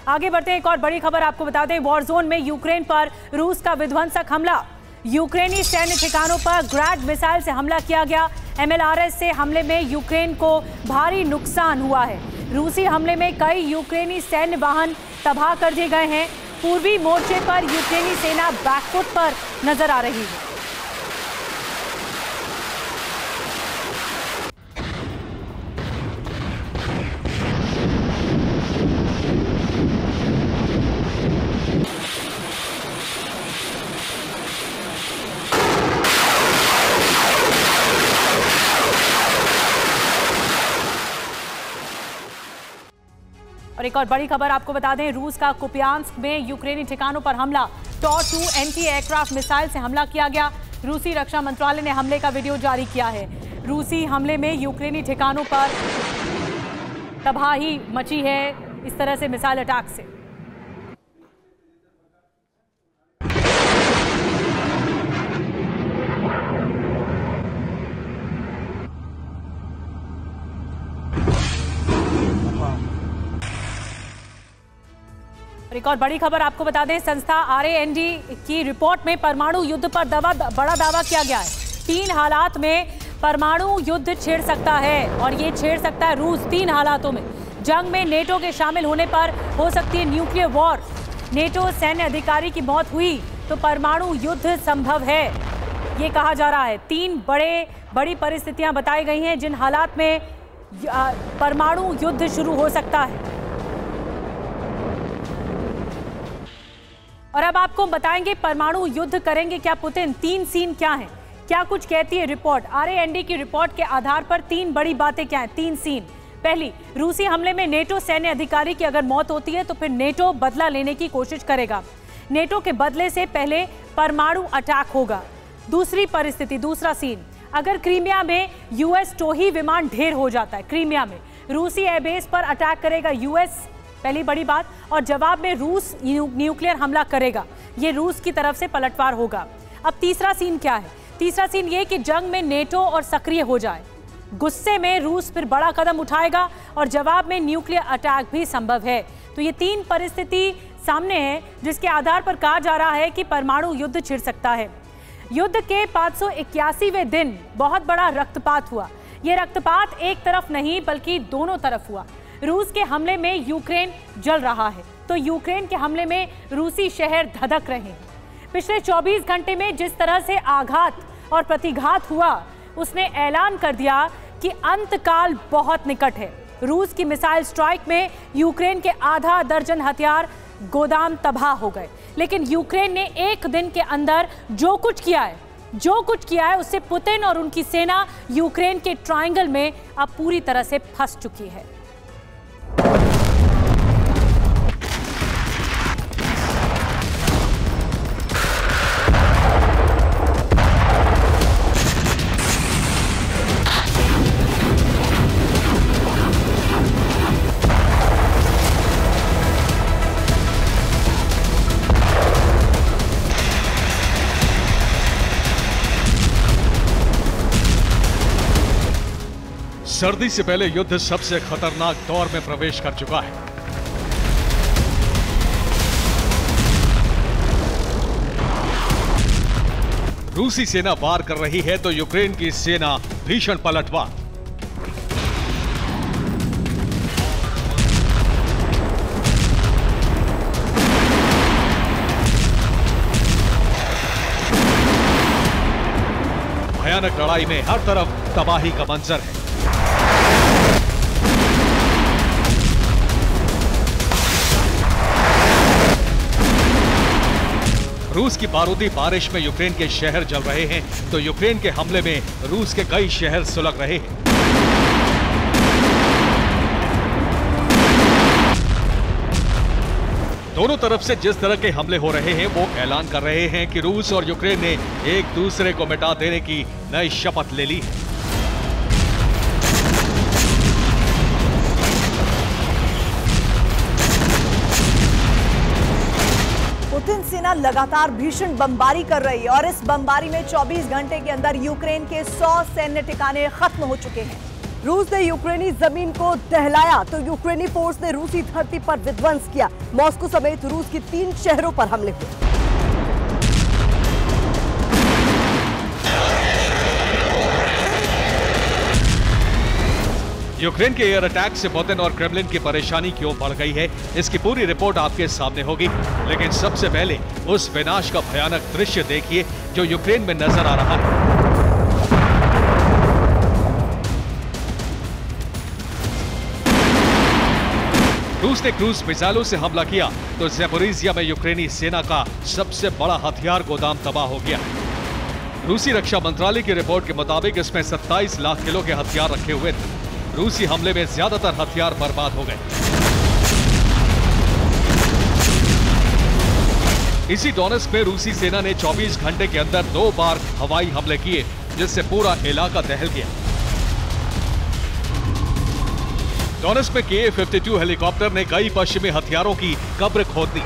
आगे बढ़ते हैं, एक और बड़ी खबर आपको बता दें। वॉर जोन में यूक्रेन पर रूस का विध्वंसक हमला। यूक्रेनी सैन्य ठिकानों पर ग्रैड मिसाइल से हमला किया गया। MLRS से हमले में यूक्रेन को भारी नुकसान हुआ है। रूसी हमले में कई यूक्रेनी सैन्य वाहन तबाह कर दिए गए हैं। पूर्वी मोर्चे पर यूक्रेनी सेना बैकफुट पर नजर आ रही है। और एक और बड़ी खबर आपको बता दें, रूस का कुपियांस्क में यूक्रेनी ठिकानों पर हमला। टॉर-2 एंटी एयरक्राफ्ट मिसाइल से हमला किया गया। रूसी रक्षा मंत्रालय ने हमले का वीडियो जारी किया है। रूसी हमले में यूक्रेनी ठिकानों पर तबाही मची है इस तरह से मिसाइल अटैक से। एक और बड़ी खबर आपको बता दें, संस्था RAND की रिपोर्ट में परमाणु युद्ध पर बड़ा दावा किया गया है। 3 हालात में परमाणु युद्ध छिड़ सकता है और ये छेड़ सकता है रूस। 3 हालातों में जंग में नेटो के शामिल होने पर हो सकती है न्यूक्लियर वॉर। नेटो सैन्य अधिकारी की मौत हुई तो परमाणु युद्ध संभव है, ये कहा जा रहा है। 3 बड़ी परिस्थितियां बताई गई हैं जिन हालात में परमाणु युद्ध शुरू हो सकता है। और अब आपको बताएंगे परमाणु युद्ध करेंगे क्या पुतिन। 3 सीन क्या हैं, क्या कुछ कहती है रिपोर्ट। RAND की रिपोर्ट के आधार पर 3 बड़ी बातें क्या हैं, 3 सीन। पहली, रूसी हमले में नेटो सैन्य अधिकारी की अगर मौत होती है तो फिर नेटो बदला लेने की कोशिश करेगा। नेटो के बदले से पहले परमाणु अटैक होगा। दूसरी परिस्थिति, दूसरा सीन, अगर क्रीमिया में US टोही विमान ढेर हो जाता है, क्रीमिया में रूसी एयरबेस पर अटैक करेगा US, पहली बड़ी बात, और जवाब में रूस न्यूक्लियर हमला करेगा। ये रूस की तरफ से पलटवार होगा। अब तीसरा सीन क्या है? तीसरा सीन ये कि जंग में नेटो और सक्रिय हो जाए। गुस्से में रूस फिर बड़ा कदम उठाएगा और जवाब में न्यूक्लियर अटैक भी संभव है। तो ये 3 परिस्थिति सामने है जिसके आधार पर कहा जा रहा है कि परमाणु युद्ध छिड़ सकता है। युद्ध के 581वें दिन बहुत बड़ा रक्तपात हुआ। ये रक्तपात एक तरफ नहीं बल्कि दोनों तरफ हुआ। रूस के हमले में यूक्रेन जल रहा है तो यूक्रेन के हमले में रूसी शहर धधक रहे हैं। पिछले 24 घंटे में जिस तरह से आघात और प्रतिघात हुआ, उसने ऐलान कर दिया कि अंतकाल बहुत निकट है। रूस की मिसाइल स्ट्राइक में यूक्रेन के आधा दर्जन हथियार गोदाम तबाह हो गए। लेकिन यूक्रेन ने एक दिन के अंदर जो कुछ किया है उससे पुतिन और उनकी सेना यूक्रेन के ट्रायंगल में अब पूरी तरह से फंस चुकी है। सर्दी से पहले युद्ध सबसे खतरनाक दौर में प्रवेश कर चुका है। रूसी सेना वार कर रही है तो यूक्रेन की सेना भीषण पलटवार। भयानक लड़ाई में हर तरफ तबाही का मंजर है। रूस की बारूदी बारिश में यूक्रेन के शहर जल रहे हैं तो यूक्रेन के हमले में रूस के कई शहर सुलग रहे हैं। दोनों तरफ से जिस तरह के हमले हो रहे हैं वो ऐलान कर रहे हैं कि रूस और यूक्रेन ने एक दूसरे को मिटा देने की नई शपथ ले ली है। पुतिन सेना लगातार भीषण बमबारी कर रही है और इस बमबारी में 24 घंटे के अंदर यूक्रेन के 100 सैन्य ठिकाने खत्म हो चुके हैं। रूस ने यूक्रेनी जमीन को दहलाया तो यूक्रेनी फोर्स ने रूसी धरती पर विध्वंस किया। मॉस्को समेत रूस की 3 शहरों पर हमले हुए। यूक्रेन के एयर अटैक से पुतिन और क्रेमलिन की परेशानी क्यों बढ़ गई है, इसकी पूरी रिपोर्ट आपके सामने होगी। लेकिन सबसे पहले उस विनाश का भयानक दृश्य देखिए जो यूक्रेन में नजर आ रहा है। रूस ने क्रूज मिसाइलों से हमला किया तो ज़ैपोरिज़िया में यूक्रेनी सेना का सबसे बड़ा हथियार गोदाम तबाह हो गया। रूसी रक्षा मंत्रालय की रिपोर्ट के मुताबिक इसमें 27 लाख किलो के हथियार रखे हुए थे। रूसी हमले में ज्यादातर हथियार बर्बाद हो गए। इसी डोनेट्स्क में रूसी सेना ने 24 घंटे के अंदर 2 बार हवाई हमले किए, जिससे पूरा इलाका दहल गया। डोनेट्स्क में Ka-52 हेलीकॉप्टर ने कई पश्चिमी हथियारों की कब्र खोद दी।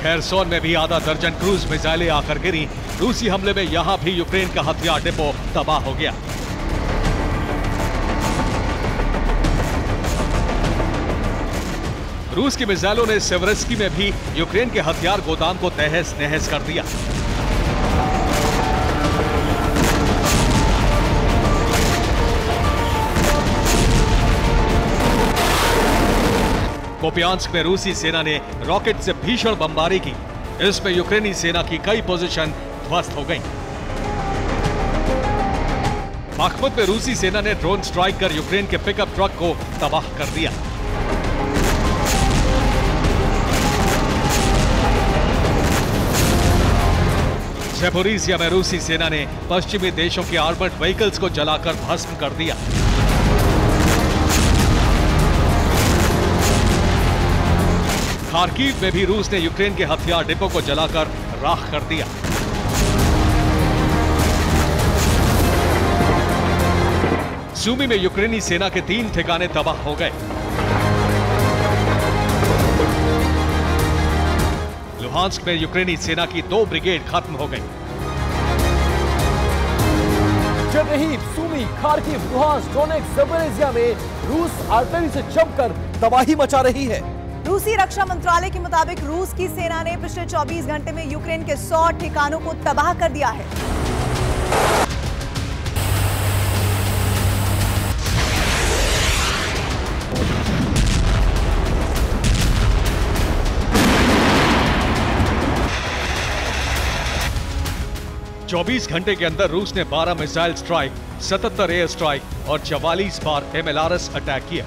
खेरसोन में भी आधा दर्जन क्रूज मिसाइलें आकर गिरी। रूसी हमले में यहां भी यूक्रेन का हथियार डिपो तबाह हो गया। रूस की मिसाइलों ने सेवरेस्की में भी यूक्रेन के हथियार गोदाम को तहस नहस कर दिया। कोपियांस्क में रूसी सेना ने रॉकेट से भीषण बमबारी की। इसमें यूक्रेनी सेना की कई पोजीशन ध्वस्त हो गईं। बाखमुत में रूसी सेना ने ड्रोन स्ट्राइक कर यूक्रेन के पिकअप ट्रक को तबाह कर दिया। ज़ैपोरिज़िया में रूसी सेना ने पश्चिमी देशों के आर्मर्ड व्हीकल्स को जलाकर भस्म कर दिया। खार्किव में भी रूस ने यूक्रेन के हथियार डिपो को जलाकर राख कर दिया। सूमी में यूक्रेनी सेना के 3 ठिकाने तबाह हो गए। लुहांस्क में यूक्रेनी सेना की 2 ब्रिगेड खत्म हो गई। जबरहीब, सूमी, खार्किव, लुहांस्क, डोनेट्स्क, ज़ैपोरिज़िया में रूस आर्टिलरी से जमकर तबाही मचा रही है। रूसी रक्षा मंत्रालय के मुताबिक रूस की सेना ने पिछले 24 घंटे में यूक्रेन के 100 ठिकानों को तबाह कर दिया है। चौबीस घंटे के अंदर रूस ने 12 मिसाइल स्ट्राइक, 77 एयर स्ट्राइक और 44 बार MLRS अटैक किया।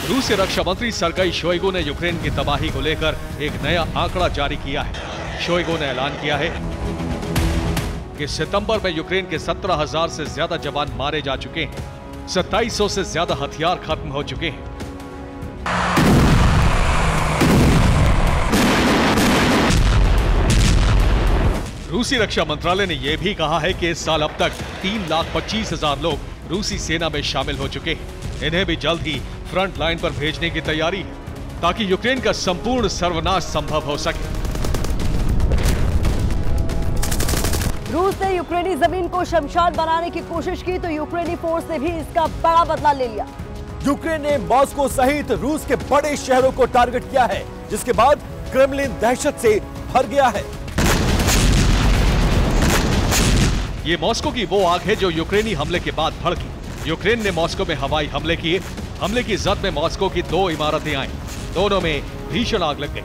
रूसी रक्षा मंत्री सर्गेई शोइगु ने यूक्रेन की तबाही को लेकर एक नया आंकड़ा जारी किया है। शोइगु ने ऐलान किया है कि सितंबर में यूक्रेन के 17,000 से ज्यादा जवान मारे जा चुके हैं। 2700 से ज्यादा हथियार खत्म हो चुके हैं। रूसी रक्षा मंत्रालय ने यह भी कहा है कि इस साल अब तक 3,25,000 लोग रूसी सेना में शामिल हो चुके हैं। इन्हें भी जल्द ही फ्रंट लाइन पर भेजने की तैयारी है ताकि यूक्रेन का संपूर्ण सर्वनाश संभव हो सके। रूस ने यूक्रेनी जमीन को शमशान बनाने की कोशिश की तो यूक्रेनी फोर्स ने भी इसका बड़ा बदला ले लिया। यूक्रेन ने मॉस्को सहित रूस के बड़े शहरों को टारगेट किया है, जिसके बाद क्रेमलिन दहशत से भर गया है। ये मॉस्को की वो आग है जो यूक्रेनी हमले के बाद भड़की। यूक्रेन ने मॉस्को में हवाई हमले किए। हमले की जद में मॉस्को की 2 इमारतें आईं। दोनों में भीषण आग लग गई।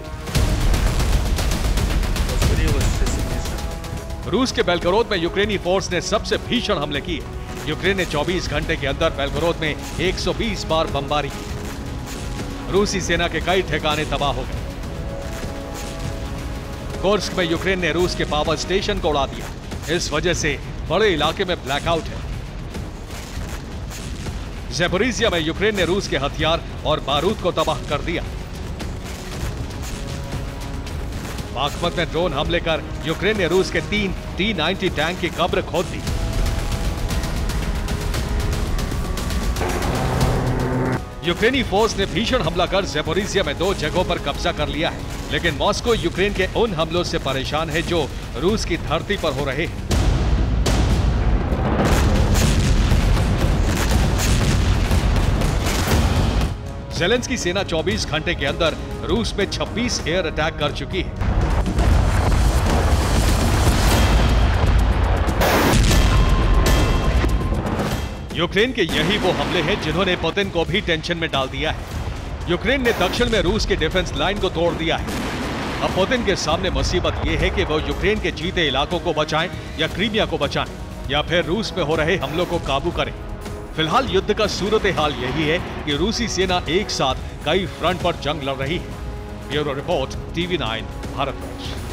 रूस के बेलगोरोद में यूक्रेनी फोर्स ने सबसे भीषण हमले किए। यूक्रेन ने 24 घंटे के अंदर बेलगोरोद में 120 बार बमबारी की। रूसी सेना के कई ठिकाने तबाह हो गए। कुर्स्क में यूक्रेन ने रूस के पावर स्टेशन को उड़ा दिया। इस वजह से बड़े इलाके में ब्लैकआउट है। ज़ैपोरिज़िया में यूक्रेन ने रूस के हथियार और बारूद को तबाह कर दिया। बाखमुत में ड्रोन हमले कर यूक्रेन ने रूस के 3 T-90 टैंक की कब्र खोद दी। यूक्रेनी फोर्स ने भीषण हमला कर ज़ेपोरिज़िया में 2 जगहों पर कब्जा कर लिया है, लेकिन मॉस्को यूक्रेन के उन हमलों से परेशान है जो रूस की धरती पर हो रहे हैं। ज़ेलेंस्की सेना 24 घंटे के अंदर रूस में 26 एयर अटैक कर चुकी है। यूक्रेन के यही वो हमले हैं जिन्होंने पुतिन को भी टेंशन में डाल दिया है। यूक्रेन ने दक्षिण में रूस की डिफेंस लाइन को तोड़ दिया है। अब पुतिन के सामने मुसीबत ये है कि वो यूक्रेन के जीते इलाकों को बचाएं या क्रीमिया को बचाएं या फिर रूस में हो रहे हमलों को काबू करें। फिलहाल युद्ध का सूरत हाल यही है कि रूसी सेना एक साथ कई फ्रंट पर जंग लड़ रही है। Bureau report, TV9 Bharatvarsh.